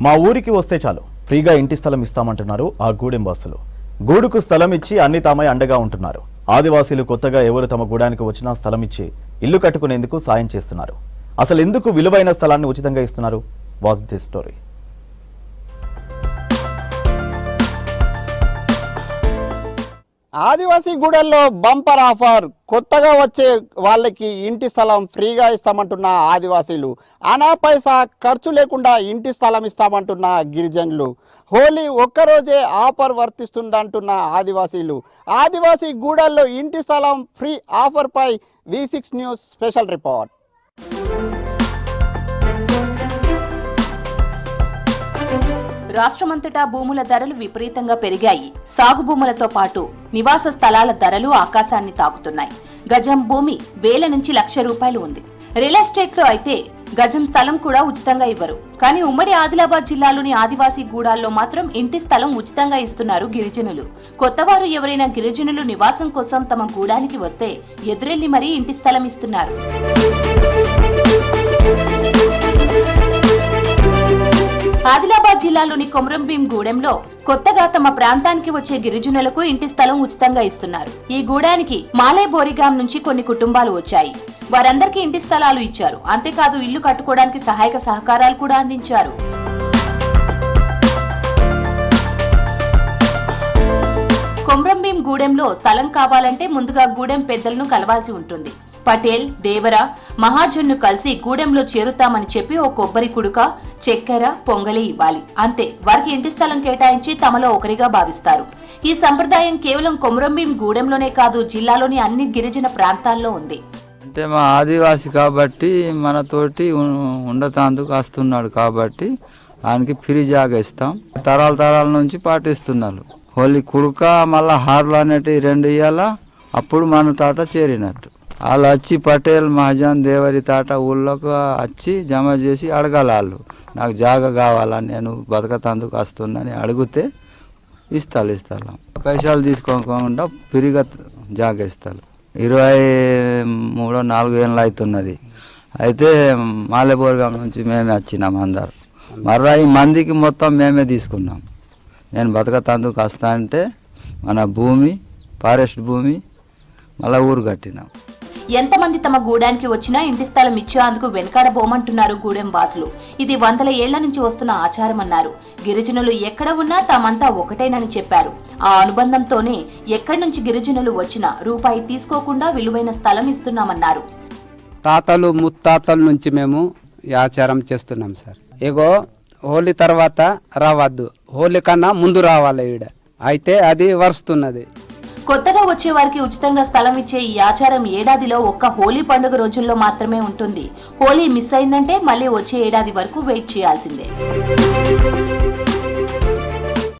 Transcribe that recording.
మా ఊరికి వస్తే చాలు ఫ్రీగా ఇంటి స్థలం ఇస్తామంటున్నారు ఆ గూడెం వాసులు. గూడుకు స్థలం ఇచ్చి అన్ని తామై అండగా ఉంటున్నారు. ఆదివాసీలు కొత్తగా ఎవరు తమ గూడానికి వచ్చినా స్థలం ఇచ్చి ఇల్లు కట్టుకునేందుకు సాయం చేస్తున్నారు. అసలు ఎందుకు విలువైన స్థలాన్ని ఉచితంగా ఇస్తున్నారు? Watch this story. ఆదివాసీ గూడెల్లో బంపర్ ఆఫర్. కొత్తగా వచ్చే వాళ్ళకి ఇంటి స్థలం ఫ్రీగా ఇస్తామంటున్న ఆదివాసీలు, అనా పైసా ఖర్చు లేకుండా ఇంటి స్థలం ఇస్తామంటున్న గిరిజనులు. హోలీ ఒక్కరోజే ఆఫర్ వర్తిస్తుందంటున్న ఆదివాసీలు. ఆదివాసీ గూడెల్లో ఇంటి స్థలం ఫ్రీ ఆఫర్పై V6 న్యూస్ స్పెషల్ రిపోర్ట్. రాష్ట్రమంతటా భూముల ధరలు విపరీతంగా పెరిగాయి. సాగు భూములతో పాటు నివాస స్థలాల ధరలు ఆకాశాన్ని తాకుతున్నాయి. గజం భూమి వేల నుంచి ₹1,00,000 ఉంది. రియల్ ఎస్టేట్ లో అయితే గజం స్థలం కూడా ఉచితంగా ఇవ్వరు. కానీ ఉమ్మడి ఆదిలాబాద్ జిల్లాలోని ఆదివాసీ గూడాల్లో మాత్రం ఇంటి స్థలం ఉచితంగా ఇస్తున్నారు గిరిజనులు. కొత్తవారు ఎవరైనా గిరిజనులు నివాసం కోసం తమ గూడానికి వస్తే ఎదురెళ్లి మరీ ఇంటి స్థలం ఇస్తున్నారు. ఆదిలాబాద్ జిల్లాలోని కొమరంభీం గూడెంలో కొత్తగా తమ ప్రాంతానికి వచ్చే గిరిజనులకు ఇంటి స్థలం ఉచితంగా ఇస్తున్నారు. ఈ గూడానికి మాలే బోరిగాం నుంచి కొన్ని కుటుంబాలు వచ్చాయి. వారందరికీ ఇంటి స్థలాలు ఇచ్చారు. అంతేకాదు ఇల్లు కట్టుకోవడానికి సహాయక సహకారాలు కూడా అందించారు. కొమరంభీం గూడెంలో స్థలం కావాలంటే ముందుగా గూడెం పెద్దలను కలవాల్సి ఉంటుంది. పటేల్, దేవర, మహాజన్ను కలిసి గూడెంలో చేరుతామని చెప్పి ఓ కొబ్బరి కుడుక, చక్కెర, పొంగలి ఇవ్వాలి. అంతే, వారికి ఇంటి స్థలం కేటాయించి తమలో ఒకరిగా భావిస్తారు. ఈ సంప్రదాయం కేవలం కొమరంభీం గూడెంలోనే కాదు, జిల్లాలోని అన్ని గిరిజన ప్రాంతాల్లో ఉంది. అంటే మా ఆదివాసి కాబట్టి మనతోటి ఉండతాందుకు వస్తున్నాడు కాబట్టి ఆయనకి ఫ్రీ జాగా ఇస్తాం. తరాల నుంచి పాటిస్తున్నారు. హోలీ కుడుక మళ్ళా హార్లు అనేటివి 2 ఇయ్యాల. అప్పుడు మన తాట చేరినట్టు వాళ్ళు వచ్చి పటేల్, మహాజన్, దేవరి తాట ఊళ్ళోకి వచ్చి జమ చేసి అడగాలి. వాళ్ళు నాకు జాగా కావాలా, నేను బతకతందుకు వస్తున్నాని అడిగితే ఇస్తారు. పైసలు తీసుకోకుండా ఫ్రీగా జాగా ఇస్తారు. 23-24 ఏళ్ళు అవుతున్నది. అయితే మాలేబోర్గాం నుంచి మేమే వచ్చినాం అందరు. మర్రా ఈ మందికి మొత్తం మేమే తీసుకున్నాం. నేను బతకతందుకు వస్తా అంటే మన భూమి, ఫారెస్ట్ భూమి మళ్ళీ ఊరు కట్టినాం. ఎంతమంది తమ గూడానికి వచ్చినా ఇంటి స్థలం ఇచ్చేందుకు వెనకాడబోమంటున్నారు గూడెం వాసులు. ఇది 100 ఏళ్ల నుంచి వస్తున్న ఆచారమన్నారు. గిరిజనులు ఎక్కడ ఉన్నా తామంతా ఒకటేనని చెప్పారు. ఆ అనుబంధంతోనే ఎక్కడి నుంచి గిరిజనులు వచ్చినా రూపాయి తీసుకోకుండా విలువైన స్థలం ఇస్తున్నామన్నారు. తాతలు ముత్తాతల నుంచి మేము ఈ ఆచారం చేస్తున్నాం సార్. ఇగో హోలీ తర్వాత రావద్దు, హోలీ కన్నా ముందు రావాలి ఈడ, అయితే అది వరుస్తున్నది. కొత్తగా వచ్చే వారికి ఉచితంగా స్థలం ఇచ్చే ఈ ఆచారం ఏడాదిలో ఒక్క హోలీ పండుగ రోజుల్లో మాత్రమే ఉంటుంది. హోలీ మిస్ అయిందంటే మళ్ళీ వచ్చే ఏడాది వరకు వెయిట్ చేయాల్సిందే.